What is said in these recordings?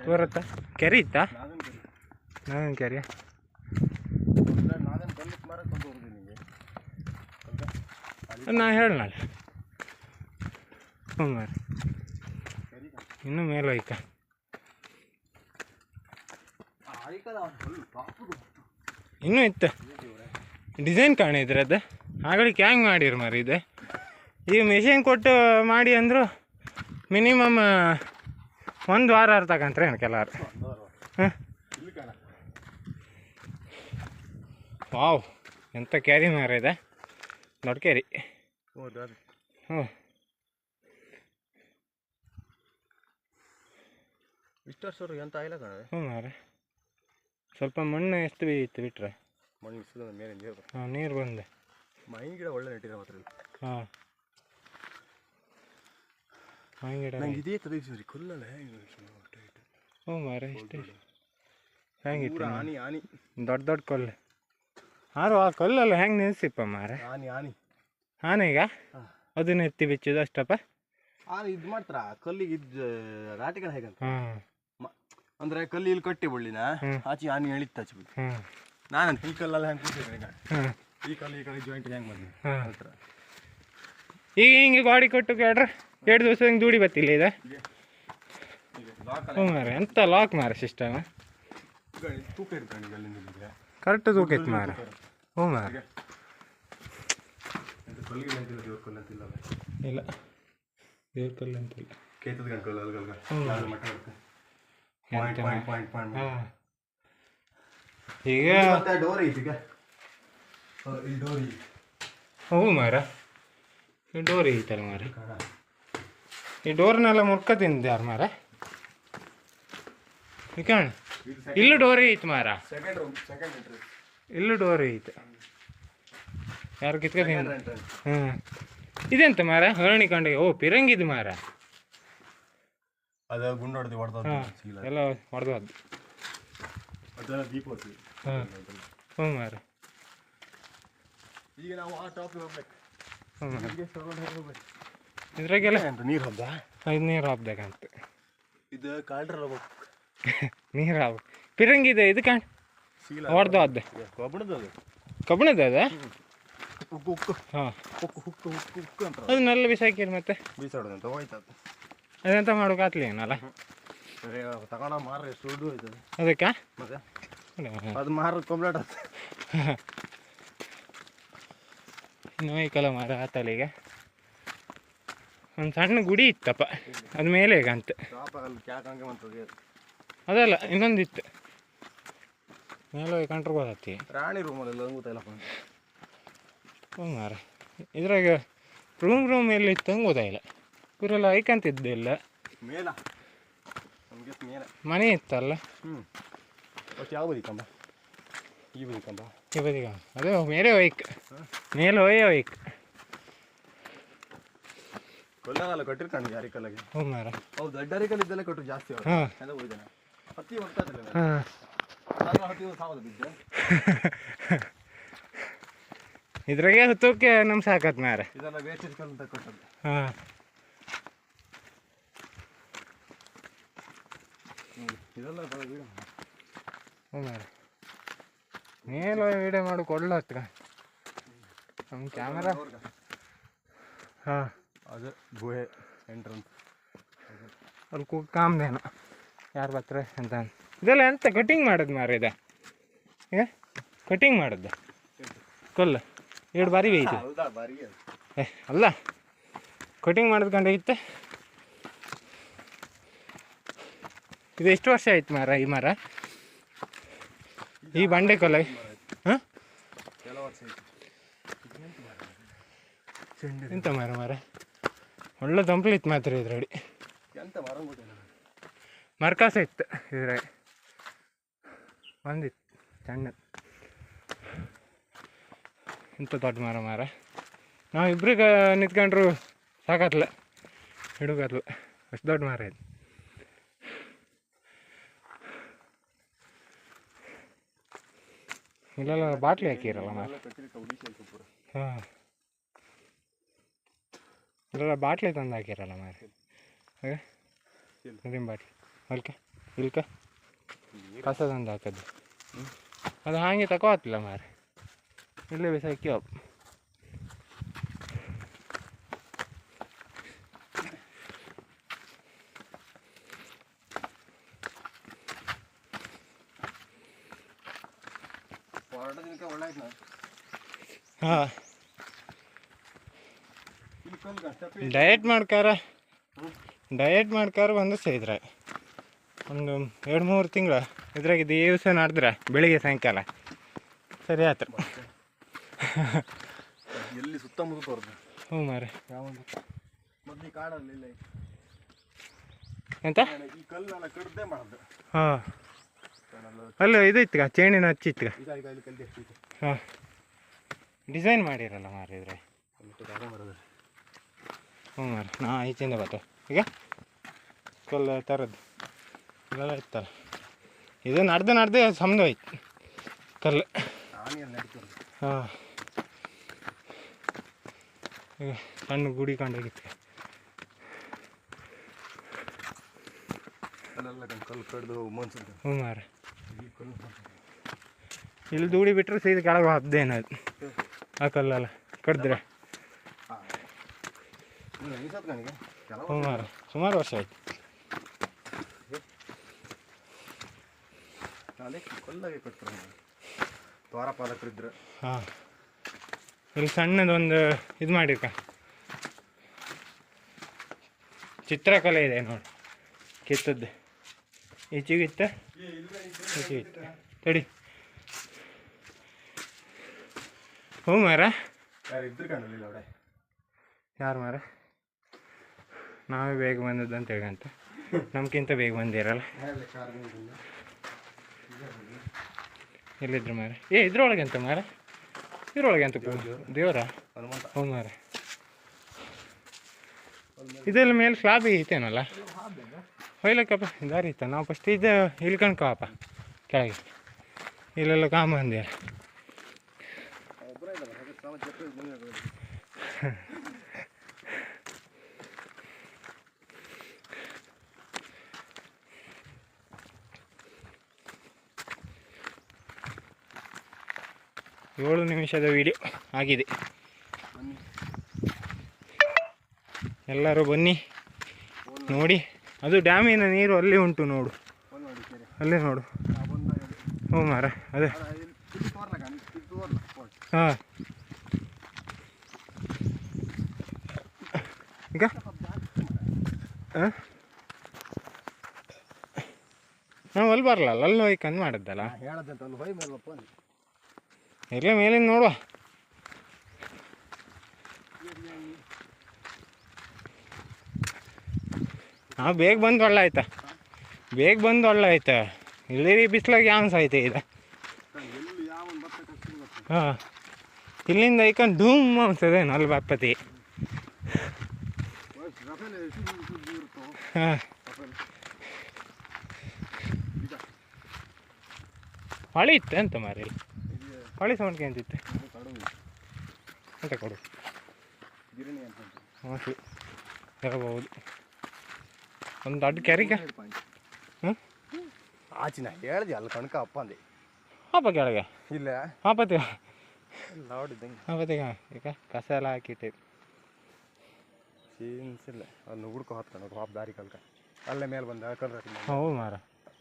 ತೋರತ್ತಾ ಕೆರೆ ಇತ್ತಾ ನಾವೇನು ಕೆರೆ ನಾ ಹೇಳಲ್ಲ ಹ್ಞೂ ಮಾರಿ ಇನ್ನೂ ಮೇಲೆ ಹೋಯ್ಕ ಇನ್ನೂ ಇತ್ತು ಡಿಸೈನ್ ಕಾಣಿದ್ರೆ ಅದು ಆಗಳಿಗೆ ಹ್ಯಾಂಗೆ ಮಾಡಿರಿ ಮಾರಿ ಇದು ಈಗ ಮಿಷಿನ್ ಕೊಟ್ಟು ಮಾಡಿ ಅಂದರು ಮಿನಿಮಮ್ 1 ವಾರ ತಗಂತ್ರೆ ಏನು ಕೆಲವರು ಹಾಂ ವಾವ್ ಎಂಥ ಕ್ಯಾರಿ ಮಾರ ಇದೆ ದೊಡ್ಡ ಕ್ಯಾರಿ ಹ್ಞೂ ಇಷ್ಟು ವರ್ಷ ಎಂತ ಆಗಿಲ್ಲ ಕಣ ಹ್ಞೂ ಮಾರ ಸ್ವಲ್ಪ ಮಣ್ಣು ಎಷ್ಟು ಇತ್ತು ಬಿಟ್ರೆ ಮಣ್ಣು ಮೇಲೆ ನೀರು ಹಾಂ ನೀರು ಬಂದೆ ಮಾವಿನ ಗಿಡ ಒಳ್ಳೆ ನೆಟ್ಟಿರೋ ಮಾತ್ರ ಹಾಂ ಮಾವಿನ ಗಿಡ ನಂಗೆ ಇದೇ ತದೀರಿ ಕೊಲ್ಲಲ್ಲ ಹ್ಞೂ ಮಾರ ಇಷ್ಟೇ ಹೆಂಗಿತ್ತು ಆನಿ ಆನಿ ದೊಡ್ಡ ದೊಡ್ಡ ಕೊಲ್ಲು ಆರು ಆ ಕೊಲ್ಲಲ್ಲ ಹೆಂಗೆ ನಿಲ್ಸಿಪ್ಪ ಮಾರ ಆನಿ ಆನಿ ಆನೆಗ ಅದನ್ನ ಎತ್ತಿ ಬಿಚ್ಚೋದು ಅಷ್ಟಪ್ಪ ಆನೆ ಇದು ಮಾಡ್ತಾರ ಕಲ್ಲಿಗೆ ಇದ್ದು ರಾಟಿಗಳು ಹೇಗಂತ ಹಾಂ ಅಂದ್ರೆ ಕಲ್ಲಿ ಇಲ್ಲಿ ಕಟ್ಟಿ ಬಳ್ಳಿನ ಆಚೆ ಆನೆ ಎಳಿತ ಹಚ್ಬಿಟ್ಟು ಹ್ಞೂ ನಾನು ಈ ಕಲ್ಲಲ್ಲಿ ಹೆಂಗೆ ಕೂತಿದ್ದೀನಿ ಹಾಂ ಈ ಕಲ್ಲಿ ಜಾಯಿಂಟ್ ಹೆಂಗೆ ಬಂದು ಹಾಂ ಈಗ ಹಿಂಗೆ ಗಾಡಿ ಕೊಟ್ಟು ಕೇಳ್ರೆ 2 ದಿವಸ ಹಿಂಗೆ ದುಡಿ ಬತ್ತಿಲ್ಲ ಇದೆ ಹ್ಞೂ ಮಾರ ಎಂತ ಲಾಕ್ ಮಾರ ಸಿಸ್ಟಮ್ ತೂಕ ಇರ್ತಾನೆ ಅಲ್ಲಿಂದ ಕರೆಕ್ಟ್ ತೂಕ ಇತ್ತು ಮಾರ ಹ್ಞೂ ಮಾರ ಕಲ್ಲಿಗೆ ಅಂತಿಲ್ಲ ದೇವ್ರ ಕಲ್ಲು ಅಂತಿಲ್ಲ ಇಲ್ಲ ದೇವ್ರ ಕಲ್ಲು ಅಂತಿಲ್ಲ ಕೇತದ ಗಂಟಲು ಅಲ್ಗಲ್ಗ ಮಟ್ಟ ಬರುತ್ತೆ ಹಾಂ ಈಗ ಮತ್ತೆ ಡೋರ್ ಐತಿ ಈಗ ಈ ಡೋರ್ ಐತಿ ಹ್ಞೂ ಮಾರ ಈ ಡೋರ್ ಐತಲ್ಲ ಮಾರ ಈ ಡೋರ್ನೆಲ್ಲ ಮುರ್ಕ ತಿಂದ ಯಾರು ಮಾರ ಈ ಕಾಣ ಇಲ್ಲೂ ಡೋರ್ ಐತೆ ಮಾರ ಸೆಕೆಂಡ್ ರೂಮ್ ಸೆಕೆಂಡ್ ಎಂಟ್ರಿ ಇಲ್ಲೂ ಡೋರ್ ಐತೆ ಯಾರು ಕಿತ್ಕ ತಿಂದ ಹ್ಞೂ ಇದೆಂತ ಮಾರ ಹರಣಿ ಕಂಡಿಗೆ ಓ ಪಿರಂಗಿದು ಮಾರ ಅದು ಗುಂಡು ಹೊಡೆದು ಹಾಂ ಎಲ್ಲ ಹೊಡೆದು ಅದೆಲ್ಲ ದೀಪ ಹೊಡ್ತೀವಿ ಹಾಂ ಹ್ಞೂ ಮಾರ ಈಗ ನಾವು ಆ ಟಾಪಿಗೆ ಹೋಗ್ಬೇಕು ಹ್ಞೂ ಮಾರ ಹೋಗ್ಬೇಕು ಇದ್ರಾಗೆಲ್ಲ ನೀರು ಹಬ್ಬ ಇದು ನೀರು ಹಾಕ್ಬೇಕಂತ ಇದು ಕಾಲ್ಡ್ರ ಹೋಗ್ಬೇಕು ನೀರು ಹಾಕ್ ಪಿರಂಗಿದೆ ಇದು ಕಾಣ್ ಹೊಡೆದು ಅದು ಕಬ್ಬಣದ ಅದು ಕಬ್ಬಣದ ಅದ ಉಕ್ಕು ಉಕ್ಕು ಹಾಂ ಉಕ್ಕು ಉಕ್ಕು ಉಕ್ಕು ಉಕ್ಕು ಅಂತ ಅದನ್ನೆಲ್ಲ ಬಿಸಾಕಿರಿ ಮತ್ತೆ ಬೀಸಾಡೋದಂತ ಹೋಯ್ತು ಅದು ಅದೆಂತ ಮಾಡೋಕಾತ್ಲಿ ಏನಲ್ಲ ತಗೊಂಡ ಮಾರ ಎಷ್ಟು ದುಡ್ಡು ಹೋಯ್ತದೆ ಅದಕ್ಕೆ ಮತ್ತೆ ಅದು ಮಾರ ಕಂಪ್ಲೇಟ್ ಆಯ್ತು ಇನ್ನು ಐಕಲ್ಲ ಮಾರ ಆತಲಿಗೆ ಒಂದು ಸಣ್ಣ ಗುಡಿ ಇತ್ತಪ್ಪ ಅದು ಮೇಲೆ ಈಗ ಅಂತ ಅಲ್ಲಿ ಕ್ಯಾಕಂಗೆ ಬಂತದೆ ಅದಲ್ಲ ಇನ್ನೊಂದಿತ್ತು ಮೇಲೆ ಹೋಗಿ ಕಂಡ್ರೆ ಗೊತ್ತಾಗ್ತಿ ರಾಣಿ ರೂಮಲ್ಲೆಲ್ಲ ಗೊತ್ತಾಯಿಲ್ಲಪ್ಪ ಹ್ಞೂ ಮಾರ ಇದ್ರಾಗ ರೂಮ್ ಎಲ್ಲಿ ಇತ್ತು ಹಂಗೆ ಗೊತ್ತಾಯಿಲ್ಲ ಇವರೆಲ್ಲ ಐಕಂತಿದ್ದಿಲ್ಲ ಮೇಲ ನಮಗೆ ಮೇಲ ಮನೆ ಇತ್ತಲ್ಲ ಒಟ್ಟು ಯಾವ ಬದಿ ಕಂಬ ಈ ಬದಿ ಕಂಬ ಈ ಬದಿಗ ಅದೇ ಮೇಲೆ ಹೋಯ್ಕ್ ಮೇಲೆ ಹೋಯ್ ಹೋಯ್ಕ್ ಕೊಲ್ಲಲ್ಲ ಕಟ್ಟಿರ್ತಾನೆ ಯಾರಿ ಕಲ್ಲಿಗೆ ಹ್ಞೂ ಮಾರ ಹೌದು ದಡ್ಡರಿ ಕಲ್ಲು ಇದ್ದೆಲ್ಲ ಕಟ್ಟರು ಜಾಸ್ತಿ ಹಾಂ ಎಲ್ಲ ಹೋಯ್ತಾನೆ ಹತ್ತಿ ಬರ್ತಾಯಿಲ್ಲ ಹಾಂ ಹತ್ತಿ ಸಾವದು ಬಿದ್ದೆ ಇದ್ರಾಗೆ ಹೊತ್ತೋಕೆ ನಮ್ಗೆ ಸಾಕತ್ ಮಾರ ಇದೆಲ್ಲ ವೇಸ್ಟೇಜ್ ಕಲ್ಲು ಅಂತ ಕೊಟ್ಟದ್ದು ಹಾಂ ಇದೆಲ್ಲ ಹ್ಞೂ ಮಾರ ಮೇಲೆ ವೀಡಿಯೋ ಮಾಡಿ ಕೊಡ್ಲತ್ತ ನಮ್ಮ ಕ್ಯಾಮರಾ ಹಾಂ ಅದು ಗುಹೆ ಎಂಟ್ರನ್ಸ್ ಅಲ್ಲಿ ಕಾಮ್ದೇನೋ ಯಾರು ಬರ್ತಾರೆ ಅಂತ ಇದೆಲ್ಲ ಎಂತ ಕಟಿಂಗ್ ಮಾಡೋದು ಮಾರ ಇದೆ ಈಗ ಕಟಿಂಗ್ ಮಾಡೋದು ಕೊಲ್ಲು 2 ಬಾರಿ ಬೇಯ್ತು ಅಲ್ಲ ಕಟಿಂಗ್ ಮಾಡೋದು ಕಂಡಾಗಿತ್ತು ಇದು ಎಷ್ಟು ವರ್ಷ ಆಯ್ತು ಮಾರ ಈ ಮರ ಈ ಬಂಡೆ ಕೊಲ್ಲ ಹಾಂ ಎಂತ ಮರ ಒಳ್ಳೆ ತಂಪಲಿತ್ತು ಮಾತ್ರ ಇದ್ರಡಿ ಮರ್ಕಾಸ ಇತ್ತು ಇದ್ರಾಗ ಬಂದಿತ್ತು ಸಣ್ಣ ಇಂಥ ದೊಡ್ಡ ಮರ ನಾವು ಇಬ್ರಿಗೆ ನಿಂತ್ಕೊಂಡ್ರು ಸಾಕತ್ಲ ಹಿಡುಗತ್ಲ ಅಷ್ಟು ದೊಡ್ಡ ಮರ ಇದು ಇಲ್ಲೆಲ್ಲ ಬಾಟ್ಲಿ ಹಾಕಿರಲ್ಲ ಮಾರ ಹಾಂ ಇಲ್ಲೆಲ್ಲ ಬಾಟ್ಲಿ ತಂದು ಹಾಕಿರಲ್ಲ ಮಾರ ಹಾಗೆ ಬಾಟ್ಲಿ ಅದಕ್ಕೆ ಇಲ್ಕ ಕಸದೊಂದು ಹಾಕದ್ದು ಅದು ಹಾಗೆ ತಗೋತಿಲ್ಲ ಮಾರೆ ಇಲ್ಲೇ ಬಿಸಾಕಿ ಹಾಂ ಡಯಟ್ ಮಾಡ್ಕಾರ ಒಂದು ಇದ್ರೆ ಒಂದು 2-3 ತಿಂಗಳು ಇದ್ರಾಗ ದಿವಸ ನಡೆದ್ರೆ ಬೆಳಿಗ್ಗೆ ಸಾಯಂಕಾಲ ಸರಿ ಆಯ್ತು. ಎಲ್ಲಿ ಸುತ್ತಮುತ್ತ ತೋರ್ದು ಹ್ಞೂ ಮಾರೆ ಯಾವೊಂದು ಮೊದಲು ಈ ಕಾಡಲ್ಲಿ ಇಲ್ಲ ಎಂತ ಈ ಕಲ್ಲೆಲ್ಲ ಕಡ್ದೇ ಮಾಡೋದು. ಹಾಂ ಅಲ್ಲ ಇದು ಇತ್ತು ಚೇಣಿನ ಹಚ್ಚಿತ್ತು ಹಾಂ ಡಿಸೈನ್ ಮಾಡಿರಲ್ಲ ಮಾರಿದ್ರೆ. ಹ್ಞೂ ಮಾರಿ ನಾ ಈಚೆಯಿಂದ ಬರ್ತೇವೆ ಈಗ ಕಲ್ಲು ಥರದ್ದು ಇಲ್ಲೆಲ್ಲ ಇತ್ತಲ್ಲ ಇದು ನಡೆದು ಸಮದು ಹೋಯ್ತು ಕಲ್ಲು. ಹಾಂ ಈಗ ಸಣ್ಣ ಗುಡಿ ಕಂಡೋಗಿತ್ತು ಕಲ್ಲು ಕಡ್ದು ಮನ್ಸು. ಹ್ಞೂ ಮಾರಿ ಇಲ್ಲಿ ದೂಡಿ ಬಿಟ್ಟರೆ ಸೀದಾ ಕೆಳಗೆ ಹದ್ದೇನದು ಆ ಕಲ್ಲೆಲ್ಲ ಕಡ್ದ್ರೆ. ಹ್ಞೂ ಮಾರಿ ಸುಮಾರು ವರ್ಷ ಆಯ್ತು. ಕಲ್ಲಾಗೆ ಕಟ್ತಾರೆ ದ್ವಾರಪಾಲಕರಿದ್ರೆ. ಹಾಂ ಇಲ್ಲಿ ಸಣ್ಣದೊಂದು ಇದು ಮಾಡಿರ್ಕ ಚಿತ್ರಕಲೆ ಇದೆ ನೋಡಿ ಕಿತ್ತದ್ದು ಈಚೆಗಿತ್ತ ಈಚೆಗಿತ್ತ ತಡಿ. ಹ್ಞೂ ಮಾರ ಇದ್ರು ಕಾಣಲಿಲ್ಲ ಅವಡೆ ಯಾರು ಮಾರ ನಾವೇ ಬೇಗ ಬಂದದ್ದು ಅಂತ ಹೇಗಂತ ನಮ್ಗಿಂತ ಬೇಗ ಬಂದಿರಲ್ಲ. ಎಲ್ಲಿದ್ರು ಮಾರ ಇದ್ರೊಳಗೆ ಅಂತ ಮಾರ ಇದ್ರೊಳಗೆ ಅಂತ ದೇವರ. ಹ್ಞೂ ಮಾರ ಇದೆಲ್ಲ ಮೇಲೆ ಸ್ಲಾಬ್ ಐತೇನಲ್ಲ ಹೊಯ್ಲಕ್ಕಪ್ಪ ದಾರಿ ಇತ್ತ ನಾವು ಫಸ್ಟ್ ಇದು ಇಳ್ಕಣ್ಕಪ್ಪ ಕೆಳಗೆ ಇಲ್ಲೆಲ್ಲ ಕಾಮ ಅಂದ್ಯಾರ. ಏಳು ನಿಮಿಷದ ವಿಡಿಯೋ ಆಗಿದೆ. ಎಲ್ಲರೂ ಬನ್ನಿ ನೋಡಿ. ಅದು ಡ್ಯಾಮಿನ ನೀರು ಅಲ್ಲಿ ಉಂಟು ನೋಡು ಅಲ್ಲೇ ನೋಡು. ಹ್ಞೂ ಮಾರ ಅದೇ ಹಾಂ ಈಗ ಹಾಂ ನಾವು ಅಲ್ಲಿ ಬರಲ್ಲ ಅಲ್ಲಿ ಹೋಯ್ಕಂದು ಮಾಡಿದ್ದಲ್ಲ ಎಲ್ಲ ಮೇಲಿಂದ ನೋಡುವ. ನಾವು ಬೇಗ ಬಂದು ಒಳ್ಳೆ ಆಯ್ತಾ ಇಳಿ ಬಿಸ್ಲಾಗ ಯಾವನ್ಸ್ ಐತೆ ಇದೆ. ಹಾಂ ಇಲ್ಲಿಂದ ಐಕಂಡು ಧೂಮ್ ಅನ್ಸದೇನು ಅಲ್ಲಿ ಬಾಪತಿ. ಹಾಂ ಹೊಳಿ ಇತ್ತು ಅಂತ ಮಾರಿ ಹೊಳಿ ಸೌಂಡ್ಗೆ ಅಂತಿತ್ತು ಅಂತ ಕೊಡು ಮೋಸ್ಟ್ಲಿ ಹೇಳ್ಬೋದು. ಒಂದು ದೊಡ್ಡ ಕೆರೆಗೆ ಹ್ಞೂ ಆಚಿನ ಹೇಳ್ದೆ ಅಲ್ಲಿ ಕಣ್ಕ ಅಪ್ಪ ಅಂದೆ ಹಾಪ ಕೆಳಗೆ ಇಲ್ಲ ಹಾಪತಿ ನೋಡಿದ್ದಂಗೆ ಹಾಪತಿಗ ಈಗ ಕಸ ಎಲ್ಲ ಹಾಕಿಟ್ಟು ಸೀನ್ಸಿಲ್ಲ ಅಲ್ಲಿ ಹುಡ್ಕೊ ಹತ್ಕೊಂಡು ಹಾಪ್ ದಾರಿ ಕಲ್ಕ ಅಲ್ಲೇ ಮೇಲೆ ಬಂದ ಕಲ್ರ. ಹೌದು ಮಾರ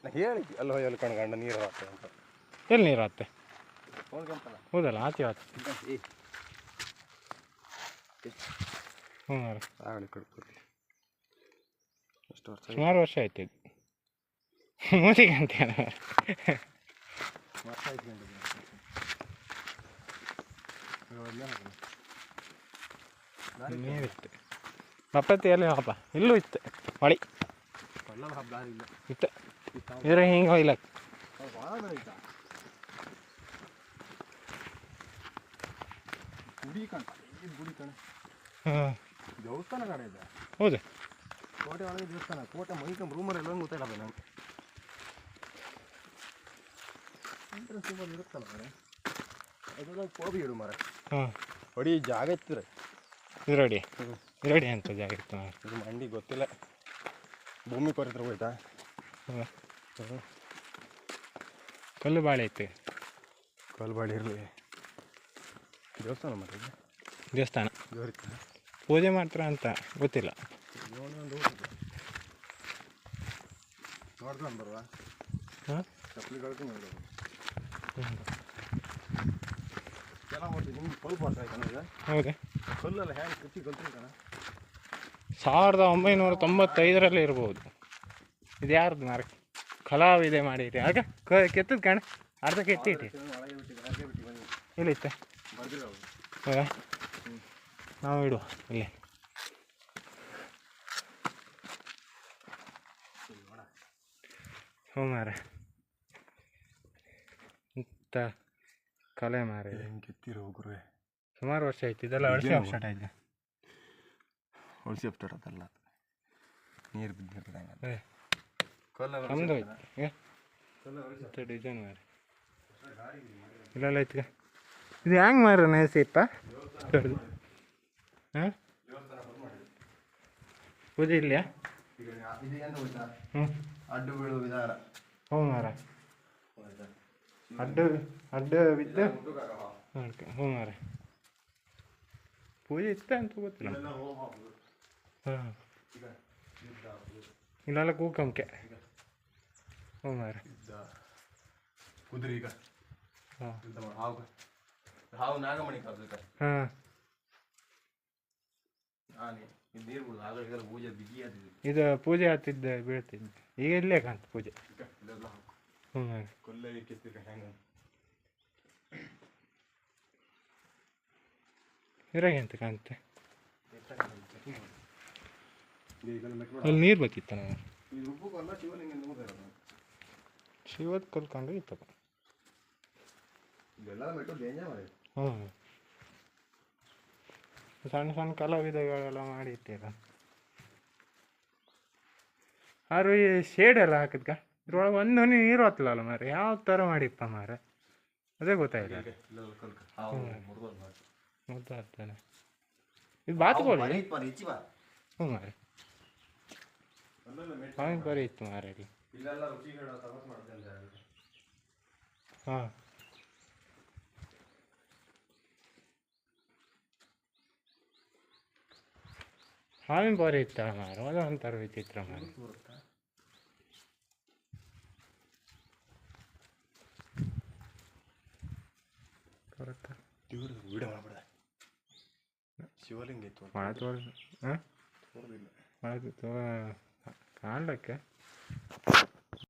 ನಾ ಹೇಳಿ ಅಲ್ಲಿ ಹೋಗಿ ಅಲ್ಲಿ ಕಣ್ಕಂಡ ನೀರು ಹಾಕ್ತದೆ ಅಂತ. ಎಲ್ಲಿ ನೀರು ಆತ್ತೆ ಹೌದಲ್ಲ ಆತಿ ಆತು. ಹ್ಞೂ ಮಾರ ಆಗಲಿ ಕಡ್ಕೊತಿ ಎಷ್ಟು ವರ್ಷ ಸುಮಾರು ವರ್ಷ ಆಯ್ತು ಇದು ಮೂತಿಗೆ ಅಂತ ನೀರಿತ್ತು ಬಪ್ಪತ್ತಿ ಎಲ್ಲಿ ಹಬ್ಬ ಇಲ್ಲೂ ಇತ್ತು ಹೊಳಿ ಇತ್ತು ಇದ್ರೆ ಹಿಂಗೆ ಹೊಯ್ಲಕ್ಕ ಹಾಂ ದೇವಸ್ಥಾನ ಕಡೆ ಇದೆ. ಹೌದು ಕೋಟೆ ಒಳಗೆ ದೇವಸ್ಥಾನ ಕೋಟೆ ಮೈಕಂಬ ರೂಮರೆಲ್ಲ ಗೊತ್ತಿಲ್ಲ ನಾವು ಇರುತ್ತಲ್ಲ ಮರೆ ಅದ್ರೊಳಗೆ ಕೋಬಿ ಇಡು ಮರ. ಹಾಂ ಹೊಡಿ ಜಾಗ ಇತ್ತು ಇರಡಿ ಇರಡಿ ಅಂತ ಜಾಗ ಇತ್ತು ಇದು ಮಂಡಿ ಗೊತ್ತಿಲ್ಲ ಭೂಮಿ ಕೊರಿತ್ರ ಹೋಯ್ತಾ. ಕಲ್ಲು ಬಾಳೆ ಐತೆ. ಕಲ್ಬಾಡಿ ಇರಲಿ. ದೇವಸ್ಥಾನ ಮಾಡಿ ದೇವಸ್ಥಾನ ದೇವರಿತ್ತ ಪೂಜೆ ಮಾಡ್ತಾರ ಅಂತ ಗೊತ್ತಿಲ್ಲ. ನೋಡ್ಕೊಂಡು ಬರುವ ಹಾಂ ಚಪ್ಪಲಿಗಳು ನೋಡೋದು ಎಲ್ಲ ಮಾಡ್ತೀವಿ. ನಿಮ್ಗೆ ಸ್ವಲ್ಪ ವರ್ಷ ಆಯ್ತಾನ ಈಗ ಹೌದಾ? ಕಲ್ಲೆಲ್ಲ ಹ್ಯಾಂಗೆ ಕಚ್ಚಿ ಕಲ್ತ್ರಿ ಕಣ. 1995 ಇರ್ಬೋದು. ಇದು ಯಾರ್ದು ಮಾರ ಕಲಾವಿದೆ ಮಾಡಿರಿ ಆಗ ಕೆತ್ತದ ಕಣ ಅರ್ಧ ಕೆತ್ತಿಟ್ಟಿ ಒಳಗೆ ಬಿಟ್ಟಿದ್ದು ಹಾಗೆ ಬಿಟ್ಟು ಬನ್ನಿ ಇಲ್ಲಿತ್ತ ಬರ್ದಿರ ಅವ್ರು. ಹೌದಾ? ನಾವು ಇಡುವ ಇಲ್ಲಿ. ಹ್ಞೂ ಮಾರ ಇಂಥ ಕಲೆ ಮಾರ ಹೆಂಗೆ ಕೆತ್ತಿರೋ ಗುರುವೆ. ಸುಮಾರು ವರ್ಷ ಆಯ್ತು. ಇದೆಲ್ಲ ಅಳಸಿ ಸ್ಟಾರ್ಟ್ ಆಯ್ತು. ಹೊಳ್ಸಿ ಅಪ್ಟಾಡ್ ಅದಲ್ಲ ನೀರು ಬಿದ್ದಿರ್ತದೆ. ನಮ್ದು ಆಯ್ತು ಡಿಸೈನ್ ಮಾರ ಇಲ್ಲೆಲ್ಲ ಐತ್ಗ. ಇದು ಹೆಂಗೆ ಮಾರ ನೈಸಿಪ್ಪ ಹಾಂ ಪೂಜೆ ಇಲ್ಲಯಾ? ಹ್ಞೂ ಅಡ್ಡು ಬೀಳುವ ವಿಧಾನ. ಹ್ಞೂ ಮಾರ ಅಡ್ಡ ಬಿದ್ದು ಹ್ಞೂ ಮಾರ ಪೂಜೆ ಇತ್ತ ಅಂತ ಗೊತ್ತಿಲ್ಲ. ಹಾಂ ಇಲ್ಲೆಲ್ಲ ಕೂಕಂಕೆ. ಹ್ಞೂ ಮಾರ ಕುದುರೆ ಈಗ ಹಾಂ ಹಾವು ಹಾವು ನಾಗಮಣಿ ಕಾದ್ಬೇಕು. ಹಾಂ ಆನೆ ಇದು ನೀರು ಬಿಡುದು ಆಗ ಇದೆಲ್ಲ ಪೂಜೆ ಬಿಗಿ ಆದಿದ್ದು. ಇದು ಪೂಜೆ ಆಗ್ತಿದ್ದೆ ಬೀಳ್ತಿದ್ದೆ. ಈಗ ಇಲ್ಲೇ ಕಾಂತ ಪೂಜೆ. ಇದೆಲ್ಲ ಹಾಕು ಹ್ಞೂ ಮಾರ ಕೊಲ್ಲೆ ಕೆತ್ತಿರ ಹೆಂಗೆ ಇರಾಗ ಅಂತ ಕಾಣುತ್ತೆ. ಈಗೆಲ್ಲ ಮೆಟ್ಲು ಅಲ್ಲಿ ನೀರು ಬೇಕಿತ್ತ ನಾವು ಇದು ಉಪ್ಪು ಕೊಲ್ಲ ಶಿವಲಿಂಗ ನೋಡಿರೋದು ಶಿವದ ಕಲ್ಕೊಂಡು ಇತ್ತಪ್ಪ. ಇದೆಲ್ಲ ಮೆಟ್ಲು ಡೇಂಜರ್ ಮಾಡಿ. ಹ್ಞೂ ಸಣ್ಣ ಸಣ್ಣ ಕಲಾವಿದಗಳೆಲ್ಲ ಮಾಡಿ ಇಟ್ಟಿರ. ಆದ್ರೆ ಈ ಶೇಡ್ ಎಲ್ಲ ಹಾಕಿದ್ಕ ಇದ್ರೊಳಗೆ ಒಂದು ಹನಿ ನೀರು ಹತ್ತಲ್ಲ ಮಾರ. ಯಾವ ಥರ ಮಾಡಿಪ್ಪ ಮಾರ ಅದೇ ಗೊತ್ತಾಯಿಲ್ಲ. ಮುದ್ದು ಆಗ್ತಾನೆ ಇದು ಬಾತುಕೋಳಿ. ಹ್ಞೂ ಮಾರ ಹಾವಿನ ಪರಿ ಇತ್ತು ಮಾರ ಇಲ್ಲಿ. ಹಾಂ ಹಾವಿನ ಪರಿ ಇತ್ತ ಮಾರ. ಅದೊಂಥರ ವಿಚಿತ್ರ ಮಾರ. ಬರುತ್ತಾ ವಿಡಿಯೋ ಮಾಡ್ಬಿಡ. ಶಿವಲಿಂಗ ಇತ್ತು ಮಳೆ ತೋರಿಸ್ ಹಾಂ ತೋರಿಲ್ಲ ಮಳೆ ಕಾಣಲಿಕ್ಕೆ